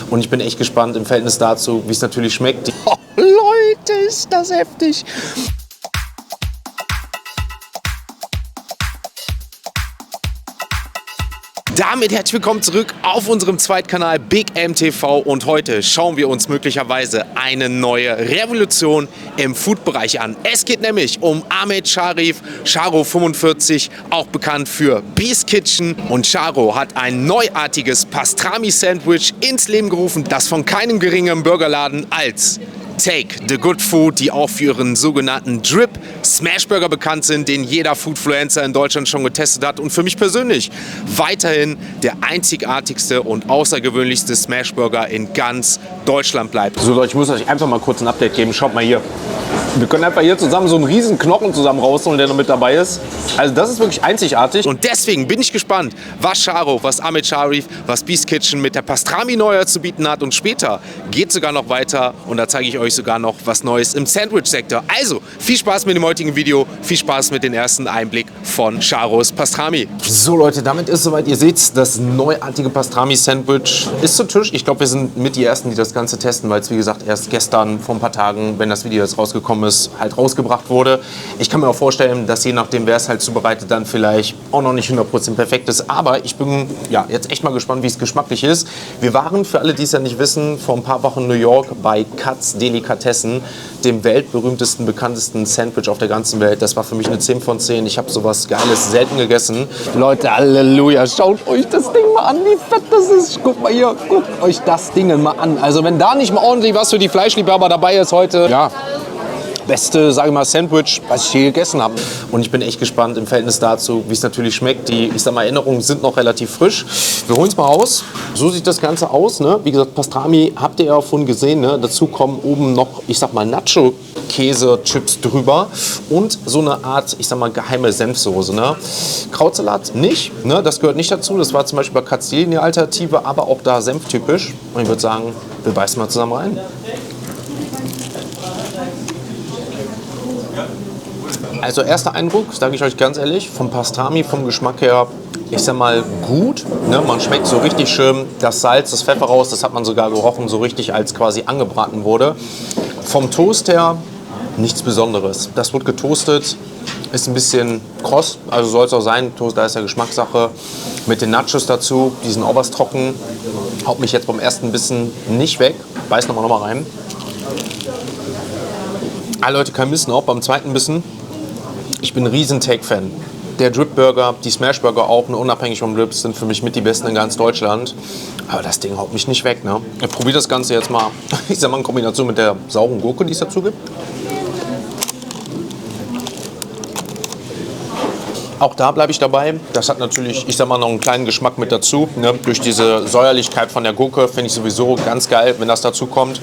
Und ich bin echt gespannt im Verhältnis dazu, wie es natürlich schmeckt. Oh, Leute, ist das heftig! Damit herzlich willkommen zurück auf unserem Zweitkanal Big M TV und heute schauen wir uns möglicherweise eine neue Revolution im Food-Bereich an. Es geht nämlich um Ahmed Sharif, Sharo 45, auch bekannt für Beast Kitchen, und Sharo hat ein neuartiges Pastrami-Sandwich ins Leben gerufen, das von keinem geringeren Burgerladen als Take the Good Food, die auch für ihren sogenannten Drip Smashburger bekannt sind, den jeder Foodfluencer in Deutschland schon getestet hat und für mich persönlich weiterhin der einzigartigste und außergewöhnlichste Smashburger in ganz Deutschland bleibt. So Leute, ich muss euch einfach mal kurz ein Update geben. Schaut mal hier. Wir können einfach hier zusammen so einen riesen Knochen zusammen rausholen, der noch mit dabei ist. Also das ist wirklich einzigartig. Und deswegen bin ich gespannt, was Sharo, was Ahmed Sharif, was Beast Kitchen mit der Pastrami Neuheit zu bieten hat. Und später geht es sogar noch weiter und da zeige ich euch sogar noch was Neues im Sandwich-Sektor. Also viel Spaß mit dem heutigen Video, viel Spaß mit dem ersten Einblick von Sharos Pastrami. So Leute, damit ist soweit. Ihr seht, das neuartige Pastrami-Sandwich ist zu Tisch. Ich glaube, wir sind mit die Ersten, die das Ganze testen, weil es wie gesagt erst gestern vor ein paar Tagen, wenn das Video jetzt rausgekommen ist, halt rausgebracht wurde. Ich kann mir auch vorstellen, dass je nachdem, wer es halt zubereitet, dann vielleicht auch noch nicht 100% perfekt ist. Aber ich bin ja jetzt echt mal gespannt, wie es geschmacklich ist. Wir waren, für alle, die es ja nicht wissen, vor ein paar Wochen in New York bei Katz Delikatessen, dem weltberühmtesten, bekanntesten Sandwich auf der ganzen Welt. Das war für mich eine 10 von 10. Ich habe sowas Geiles selten gegessen. Leute, Halleluja, schaut euch das Ding mal an, wie fett das ist. Guckt mal hier, guckt euch das Ding mal an. Also wenn da nicht mal ordentlich was für die Fleischliebhaber dabei ist heute, ja, beste, sage ich mal, Sandwich, was ich je gegessen habe. Und ich bin echt gespannt im Verhältnis dazu, wie es natürlich schmeckt. Die, ich sag mal, Erinnerungen sind noch relativ frisch. Wir holen es mal aus. So sieht das Ganze aus. Ne? Wie gesagt, Pastrami habt ihr ja schon gesehen. Ne? Dazu kommen oben noch, ich sag mal, Nacho-Käse-Chips drüber und so eine Art, ich sag mal, geheime Senfsoße. Ne? Krautsalat nicht. Ne? Das gehört nicht dazu. Das war zum Beispiel bei Katz eine Alternative, aber auch da senftypisch. Und ich würde sagen, wir beißen mal zusammen rein. Also erster Eindruck, sage ich euch ganz ehrlich, vom Pastrami, vom Geschmack her, ich sag mal, gut. Ne? Man schmeckt so richtig schön das Salz, das Pfeffer raus, das hat man sogar gerochen, so richtig, als quasi angebraten wurde. Vom Toast her nichts Besonderes. Das wird getoastet, ist ein bisschen kross, also soll es auch sein. Toast, da ist ja Geschmackssache. Mit den Nachos dazu, die sind auch was trocken. Haut mich jetzt beim ersten Bissen nicht weg. Beiß noch mal rein. Alle Leute, kein Bissen, auch beim zweiten Bissen. Ich bin ein riesen Take-Fan. Der Drip-Burger, die Smashburger auch, unabhängig vom Drip, sind für mich mit die besten in ganz Deutschland. Aber das Ding haut mich nicht weg. Ne? Ich probiere das Ganze jetzt mal, ich sag mal, in Kombination mit der sauren Gurke, die es dazu gibt. Auch da bleibe ich dabei. Das hat natürlich, ich sag mal, noch einen kleinen Geschmack mit dazu. Ne? Durch diese Säuerlichkeit von der Gurke finde ich sowieso ganz geil, wenn das dazu kommt.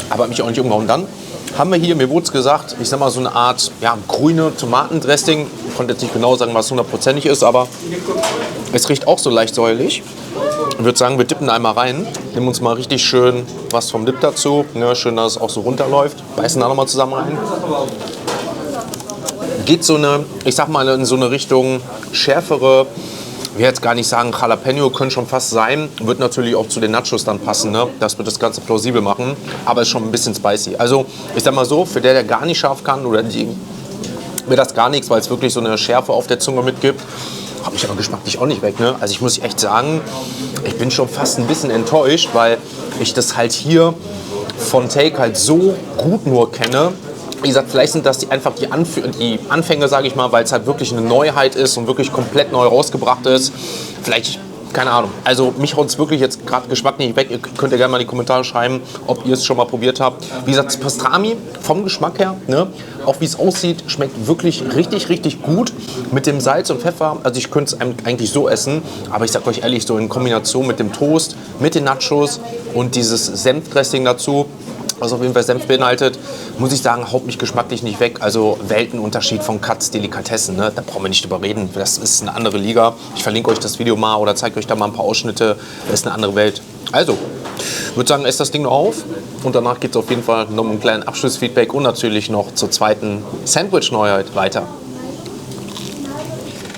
Aber hat mich auch nicht umgehauen. Dann haben wir hier, mir wurde es gesagt, ich sag mal, so eine Art, ja, grüne Tomatendressing. Ich konnte jetzt nicht genau sagen, was 100%ig ist, aber es riecht auch so leicht säuerlich. Ich würde sagen, wir dippen einmal rein, nehmen uns mal richtig schön was vom Dip dazu. Ne, schön, dass es auch so runterläuft. Beißen da nochmal zusammen rein. Geht so eine, ich sag mal, in so eine Richtung schärfere, ich will jetzt gar nicht sagen, Jalapeno können schon fast sein. Wird natürlich auch zu den Nachos dann passen. Ne? Das wird das Ganze plausibel machen. Aber ist schon ein bisschen spicy. Also, ich sag mal so, für der gar nicht scharf kann oder die, mir das gar nichts, weil es wirklich so eine Schärfe auf der Zunge mitgibt, hat mich aber geschmacklich auch nicht weg. Ne? Also, ich muss echt sagen, ich bin schon fast ein bisschen enttäuscht, weil ich das halt hier von Take halt so gut nur kenne. Wie gesagt, vielleicht sind das einfach die Anfänge, sage ich mal, weil es halt wirklich eine Neuheit ist und wirklich komplett neu rausgebracht ist. Vielleicht, keine Ahnung. Also mich haut es wirklich jetzt gerade geschmacklich nicht weg. Ihr könnt ja gerne mal in die Kommentare schreiben, ob ihr es schon mal probiert habt. Wie gesagt, das Pastrami vom Geschmack her, ne, auch wie es aussieht, schmeckt wirklich richtig, richtig gut mit dem Salz und Pfeffer. Also ich könnte es eigentlich so essen, aber ich sag euch ehrlich, so in Kombination mit dem Toast, mit den Nachos und dieses Senfdressing dazu, was auf jeden Fall Senf beinhaltet, muss ich sagen, haut mich geschmacklich nicht weg. Also Weltenunterschied von Katz Delikatessen, ne? Da brauchen wir nicht drüber reden. Das ist eine andere Liga. Ich verlinke euch das Video mal oder zeige euch da mal ein paar Ausschnitte. Das ist eine andere Welt. Also, ich würde sagen, esst das Ding noch auf und danach geht es auf jeden Fall noch um einen kleinen Abschlussfeedback und natürlich noch zur zweiten Sandwich-Neuheit weiter.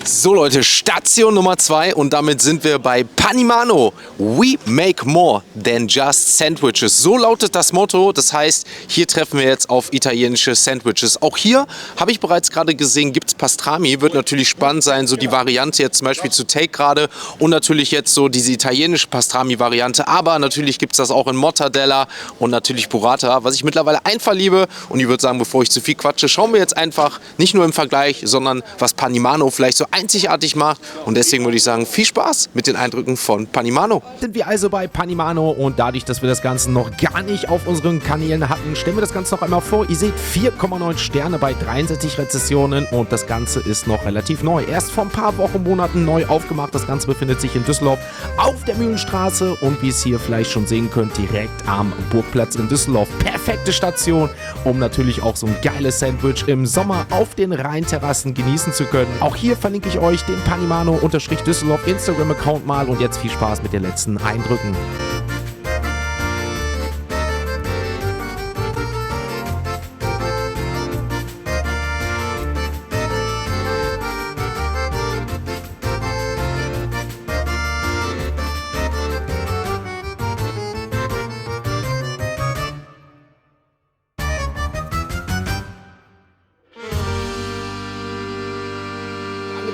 So Leute, Station Nummer 2 und damit sind wir bei Panimano. We make more than just sandwiches. So lautet das Motto. Das heißt, hier treffen wir jetzt auf italienische Sandwiches. Auch hier habe ich bereits gerade gesehen, gibt es Pastrami. Wird natürlich spannend sein, so die Variante jetzt zum Beispiel zu Take gerade und natürlich jetzt so diese italienische Pastrami-Variante. Aber natürlich gibt es das auch in Mortadella und natürlich Burrata, was ich mittlerweile einfach liebe. Und ich würde sagen, bevor ich zu viel quatsche, schauen wir jetzt einfach nicht nur im Vergleich, sondern was Panimano vielleicht so einzigartig macht. Und deswegen würde ich sagen, viel Spaß mit den Eindrücken von Panimano. Sind wir also bei Panimano und dadurch, dass wir das Ganze noch gar nicht auf unseren Kanälen hatten, stellen wir das Ganze noch einmal vor. Ihr seht 4,9 Sterne bei 63 Rezessionen und das Ganze ist noch relativ neu. Erst vor ein paar Wochen, Monaten neu aufgemacht. Das Ganze befindet sich in Düsseldorf auf der Mühlenstraße und wie ihr es hier vielleicht schon sehen könnt, direkt am Burgplatz in Düsseldorf. Perfekte Station, um natürlich auch so ein geiles Sandwich im Sommer auf den Rheinterrassen genießen zu können. Auch hier verlinke ich euch den Panimano-Düsseldorf Instagram-Account mal und jetzt viel Spaß mit den letzten Eindrücken.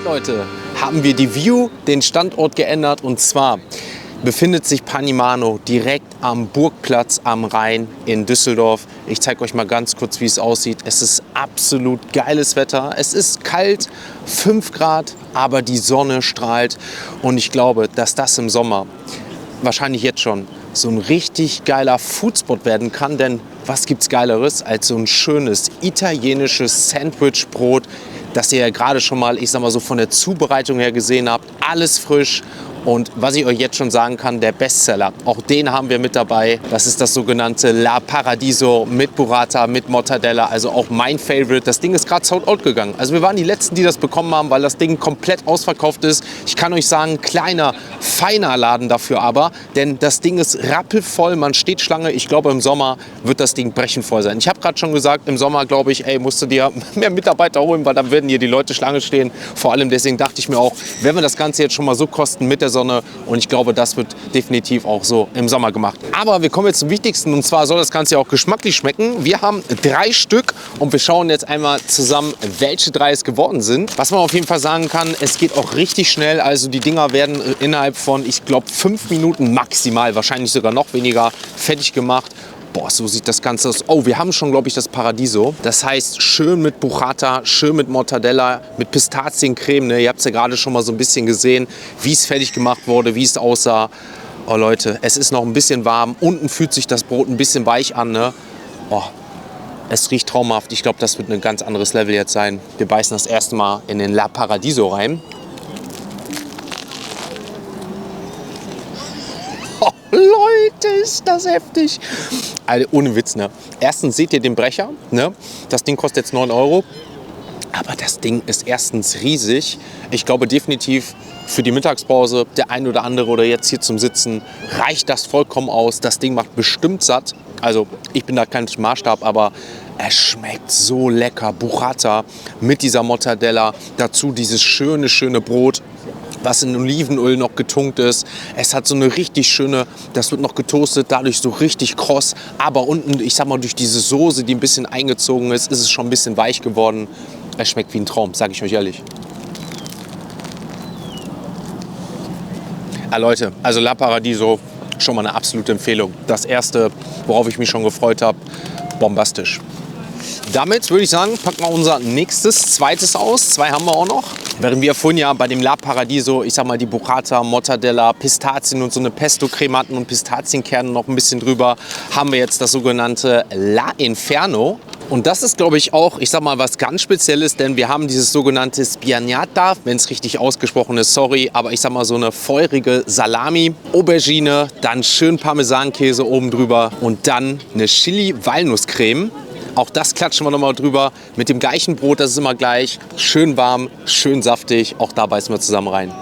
Leute, haben wir die View, den Standort geändert und zwar befindet sich Panimano direkt am Burgplatz am Rhein in Düsseldorf. Ich zeige euch mal ganz kurz, wie es aussieht. Es ist absolut geiles Wetter. Es ist kalt, 5 Grad, aber die Sonne strahlt und ich glaube, dass das im Sommer, wahrscheinlich jetzt schon, so ein richtig geiler Foodspot werden kann, denn was gibt's Geileres als so ein schönes italienisches Sandwichbrot, das ihr ja gerade schon mal, ich sag mal so von der Zubereitung her gesehen habt, alles frisch. Und was ich euch jetzt schon sagen kann, der Bestseller, auch den haben wir mit dabei. Das ist das sogenannte La Paradiso mit Burrata, mit Mortadella, also auch mein Favorite. Das Ding ist gerade sold out gegangen. Also wir waren die Letzten, die das bekommen haben, weil das Ding komplett ausverkauft ist. Ich kann euch sagen, kleiner, feiner Laden dafür aber, denn das Ding ist rappelvoll, man steht Schlange. Ich glaube, im Sommer wird das Ding brechenvoll sein. Ich habe gerade schon gesagt, im Sommer, glaube ich, musst du dir mehr Mitarbeiter holen, weil dann werden hier die Leute Schlange stehen. Vor allem deswegen dachte ich mir auch, wenn wir das Ganze jetzt schon mal so kosten mit der Sonne und ich glaube, das wird definitiv auch so im Sommer gemacht. Aber wir kommen jetzt zum Wichtigsten und zwar soll das Ganze ja auch geschmacklich schmecken. Wir haben 3 Stück und wir schauen jetzt einmal zusammen, welche 3 es geworden sind. Was man auf jeden Fall sagen kann, es geht auch richtig schnell, also die Dinger werden innerhalb von, ich glaube, 5 Minuten maximal, wahrscheinlich sogar noch weniger, fertig gemacht. Boah, so sieht das Ganze aus. Oh, wir haben schon, glaube ich, das Paradiso. Das heißt, schön mit Burrata, schön mit Mortadella, mit Pistaziencreme. Ne? Ihr habt es ja gerade schon mal so ein bisschen gesehen, wie es fertig gemacht wurde, wie es aussah. Oh Leute, es ist noch ein bisschen warm. Unten fühlt sich das Brot ein bisschen weich an. Ne? Oh, es riecht traumhaft. Ich glaube, das wird ein ganz anderes Level jetzt sein. Wir beißen das erste Mal in den La Paradiso rein. Leute, ist das heftig. Also, ohne Witz, ne? Erstens seht ihr den Brecher, ne? Das Ding kostet jetzt 9 €. Aber das Ding ist erstens riesig. Ich glaube definitiv für die Mittagspause, der ein oder andere oder jetzt hier zum Sitzen, reicht das vollkommen aus. Das Ding macht bestimmt satt. Also ich bin da kein Maßstab, aber es schmeckt so lecker. Burrata mit dieser Mortadella, dazu dieses schöne Brot, was in Olivenöl noch getunkt ist. Es hat so eine richtig schöne, das wird noch getoastet, dadurch so richtig kross. Aber unten, ich sag mal, durch diese Soße, die ein bisschen eingezogen ist, ist es schon ein bisschen weich geworden. Es schmeckt wie ein Traum, sage ich euch ehrlich. Ja, Leute, also La Paradiso, schon mal eine absolute Empfehlung. Das erste, worauf ich mich schon gefreut habe, bombastisch. Damit würde ich sagen, packen wir unser zweites aus. 2 haben wir auch noch. Während wir vorhin ja bei dem La Paradiso, ich sag mal, die Burrata, Mortadella, Pistazien und so eine Pesto-Creme hatten und Pistazienkerne noch ein bisschen drüber, haben wir jetzt das sogenannte La Inferno. Und das ist, glaube ich, auch, ich sag mal, was ganz Spezielles, denn wir haben dieses sogenannte Spianata, wenn es richtig ausgesprochen ist, sorry, aber ich sag mal so eine feurige Salami, Aubergine, dann schön Parmesankäse oben drüber und dann eine Chili-Walnusscreme. Auch das klatschen wir nochmal drüber. Mit dem gleichen Brot, das ist immer gleich. Schön warm, schön saftig. Auch da beißen wir zusammen rein.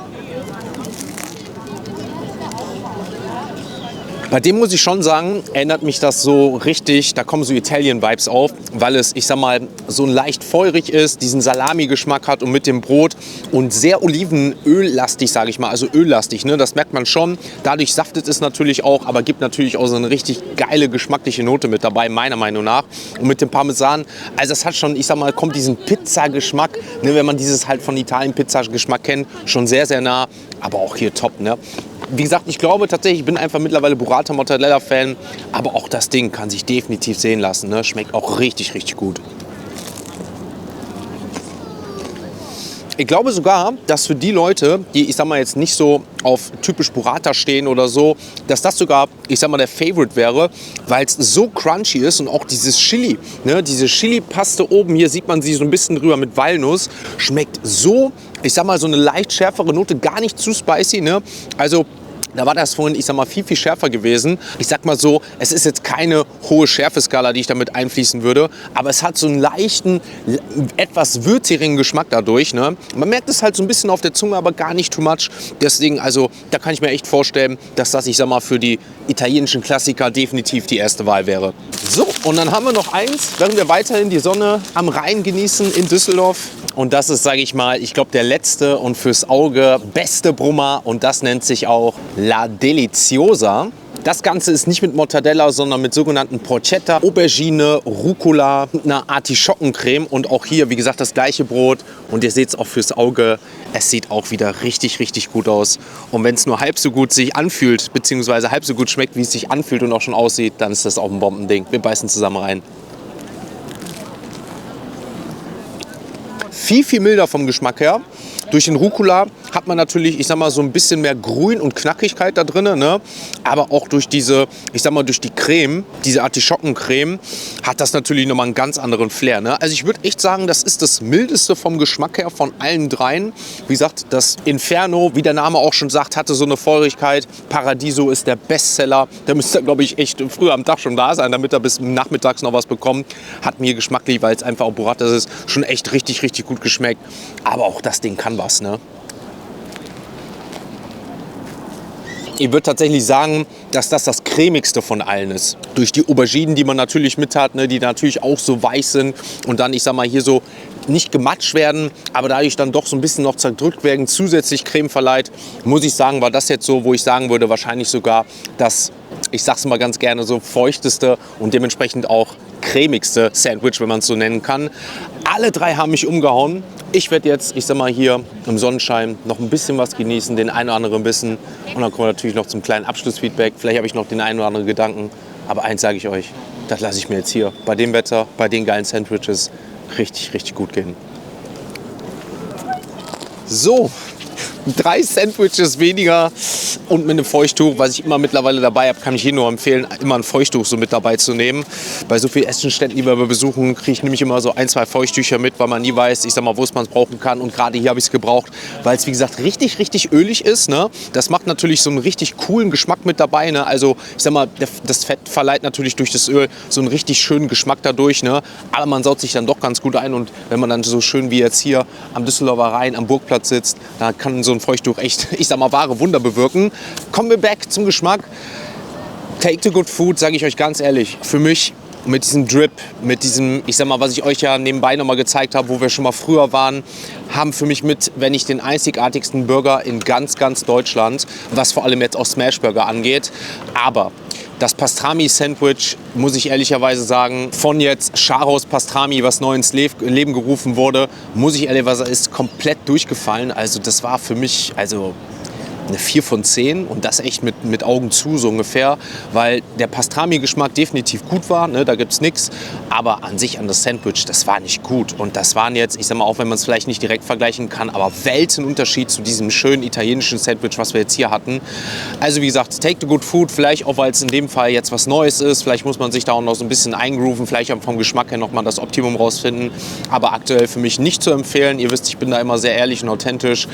Bei dem muss ich schon sagen, erinnert mich das so richtig, da kommen so Italien-Vibes auf, weil es, ich sag mal, so leicht feurig ist, diesen Salami-Geschmack hat und mit dem Brot und sehr olivenöllastig, sage ich mal, also öllastig, ne? Das merkt man schon. Dadurch saftet es natürlich auch, aber gibt natürlich auch so eine richtig geile geschmackliche Note mit dabei, meiner Meinung nach. Und mit dem Parmesan, also es hat schon, ich sag mal, kommt diesen Pizza-Geschmack, ne? Wenn man dieses halt von Italien-Pizza-Geschmack kennt, schon sehr, sehr nah, aber auch hier top, ne? Wie gesagt, ich glaube tatsächlich, ich bin einfach mittlerweile Burrata Mortadella Fan, aber auch das Ding kann sich definitiv sehen lassen, ne? Schmeckt auch richtig, richtig gut. Ich glaube sogar, dass für die Leute, die, ich sag mal, jetzt nicht so auf typisch Burrata stehen oder so, dass das sogar, ich sag mal, der Favorite wäre, weil es so crunchy ist und auch dieses Chili, ne? Diese Chili-Paste oben, hier sieht man sie so ein bisschen drüber mit Walnuss, schmeckt so, ich sag mal, so eine leicht schärfere Note, gar nicht zu spicy, ne? Also da war das vorhin, ich sag mal, viel, viel schärfer gewesen. Ich sag mal so, es ist jetzt keine hohe Schärfeskala, die ich damit einfließen würde, aber es hat so einen leichten, etwas würzigen Geschmack dadurch, ne? Man merkt es halt so ein bisschen auf der Zunge, aber gar nicht too much. Deswegen, also, da kann ich mir echt vorstellen, dass das, ich sag mal, für die italienischen Klassiker definitiv die erste Wahl wäre. So, und dann haben wir noch eins, während wir weiterhin die Sonne am Rhein genießen in Düsseldorf. Und das ist, sage ich mal, ich glaube, der letzte und fürs Auge beste Brummer. Und das nennt sich auch La Deliziosa. Das Ganze ist nicht mit Mortadella, sondern mit sogenannten Porchetta, Aubergine, Rucola, einer Artischockencreme. Und auch hier, wie gesagt, das gleiche Brot. Und ihr seht es auch fürs Auge, es sieht auch wieder richtig, richtig gut aus. Und wenn es nur halb so gut sich anfühlt, beziehungsweise halb so gut schmeckt, wie es sich anfühlt und auch schon aussieht, dann ist das auch ein Bombending. Wir beißen zusammen rein. Viel, viel milder vom Geschmack her. Durch den Rucola hat man natürlich, ich sag mal, so ein bisschen mehr Grün und Knackigkeit da drin, ne? Aber auch durch diese, ich sag mal, durch die Creme, diese Artischockencreme, hat das natürlich nochmal einen ganz anderen Flair, ne? Also ich würde echt sagen, das ist das mildeste vom Geschmack her von allen dreien. Wie gesagt, das Inferno, wie der Name auch schon sagt, hatte so eine Feurigkeit. Paradiso ist der Bestseller. Der müsste, glaube ich, echt früher am Tag schon da sein, damit er bis nachmittags noch was bekommt. Hat mir geschmacklich, weil es einfach auch Burrata ist, schon echt richtig, richtig gut geschmeckt. Aber auch das Ding kann was, ne? Ich würde tatsächlich sagen, dass das cremigste von allen ist. Durch die Auberginen, die man natürlich mit hat, ne, die natürlich auch so weich sind und dann, ich sag mal, hier so nicht gematscht werden, aber dadurch dann doch so ein bisschen noch zerdrückt werden, zusätzlich Creme verleiht, muss ich sagen, war das jetzt so, wo ich sagen würde, wahrscheinlich sogar das, ich sag's mal ganz gerne, so feuchteste und dementsprechend auch cremigste Sandwich, wenn man es so nennen kann. Alle drei haben mich umgehauen. Ich werde jetzt, ich sag mal, hier im Sonnenschein noch ein bisschen was genießen, den einen oder anderen Bissen. Und dann kommen wir natürlich noch zum kleinen Abschlussfeedback. Vielleicht habe ich noch den einen oder anderen Gedanken. Aber eins sage ich euch, das lasse ich mir jetzt hier bei dem Wetter, bei den geilen Sandwiches richtig, richtig gut gehen. So, 3 Sandwiches weniger und mit einem Feuchttuch, was ich immer mittlerweile dabei habe, kann ich hier nur empfehlen, immer ein Feuchttuch so mit dabei zu nehmen. Bei so vielen Essensständen, die wir besuchen, kriege ich nämlich immer so 1, 2 Feuchttücher mit, weil man nie weiß, ich sag mal, wo man es brauchen kann. Und gerade hier habe ich es gebraucht, weil es, wie gesagt, richtig, richtig ölig ist, ne? Das macht natürlich so einen richtig coolen Geschmack mit dabei, ne? Also, ich sag mal, das Fett verleiht natürlich durch das Öl so einen richtig schönen Geschmack dadurch, ne? Aber man saut sich dann doch ganz gut ein. Und wenn man dann so schön wie jetzt hier am Düsseldorfer Rhein, am Burgplatz sitzt, da kann so ein Feuchttuch echt, ich sag mal, wahre Wunder bewirken. Kommen wir back zum Geschmack. Take the good food, sage ich euch ganz ehrlich. Für mich mit diesem Drip, mit diesem, ich sag mal, was ich euch ja nebenbei nochmal gezeigt habe, wo wir schon mal früher waren, haben für mich mit, wenn nicht den einzigartigsten Burger in ganz, ganz Deutschland, was vor allem jetzt auch Smashburger angeht. Aber das Pastrami-Sandwich, muss ich ehrlicherweise sagen, von jetzt Charhaus Pastrami, was neu ins Leben gerufen wurde, muss ich ehrlicherweise sagen, ist komplett durchgefallen. Also das war für mich, also eine 4 von 10 und das echt mit Augen zu so ungefähr, weil der Pastrami-Geschmack definitiv gut war, ne, da gibt's nichts, aber an sich an das Sandwich, das war nicht gut und das waren jetzt, ich sag mal, auch wenn man es vielleicht nicht direkt vergleichen kann, aber Weltenunterschied zu diesem schönen italienischen Sandwich, was wir jetzt hier hatten. Also wie gesagt, take the good food, vielleicht auch, weil es in dem Fall jetzt was Neues ist, vielleicht muss man sich da auch noch so ein bisschen eingrooven, vielleicht vom Geschmack her nochmal das Optimum rausfinden, aber aktuell für mich nicht zu empfehlen. Ihr wisst, ich bin da immer sehr ehrlich und authentisch,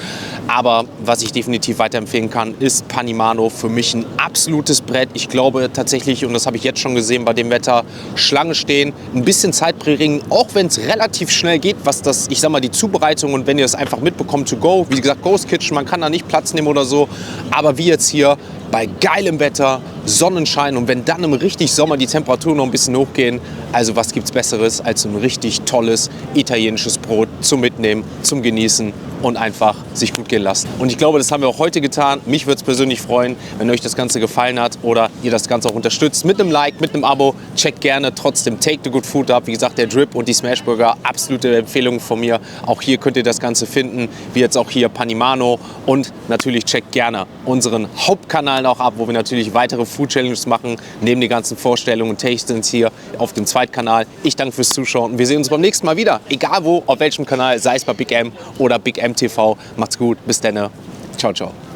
aber was ich definitiv weiterempfehlen kann, ist Panimano für mich ein absolutes Brett. Ich glaube tatsächlich, und das habe ich jetzt schon gesehen bei dem Wetter, Schlange stehen, ein bisschen Zeit bringen, auch wenn es relativ schnell geht, was das, ich sag mal, die Zubereitung und wenn ihr es einfach mitbekommt to go, wie gesagt, Ghost Kitchen, man kann da nicht Platz nehmen oder so, aber wie jetzt hier, bei geilem Wetter, Sonnenschein und wenn dann im richtig Sommer die Temperaturen noch ein bisschen hochgehen, also was gibt's Besseres als ein richtig tolles italienisches Brot zum Mitnehmen, zum Genießen und einfach sich gut gehen lassen. Und ich glaube, das haben wir auch heute getan. Mich würde es persönlich freuen, wenn euch das Ganze gefallen hat oder ihr das Ganze auch unterstützt mit einem Like, mit einem Abo. Checkt gerne trotzdem Take the Good Food ab. Wie gesagt, der Drip und die Smashburger, absolute Empfehlung von mir. Auch hier könnt ihr das Ganze finden, wie jetzt auch hier Panimano. Und natürlich checkt gerne unseren Hauptkanal noch ab, wo wir natürlich weitere Food Challenges machen, neben den ganzen Vorstellungen und Tastings hier auf dem Zweitkanal. Ich danke fürs Zuschauen und wir sehen uns beim nächsten Mal wieder. Egal wo, auf welchem Kanal, sei es bei Big M oder Big M TV. Macht's gut, bis dann. Ciao, ciao.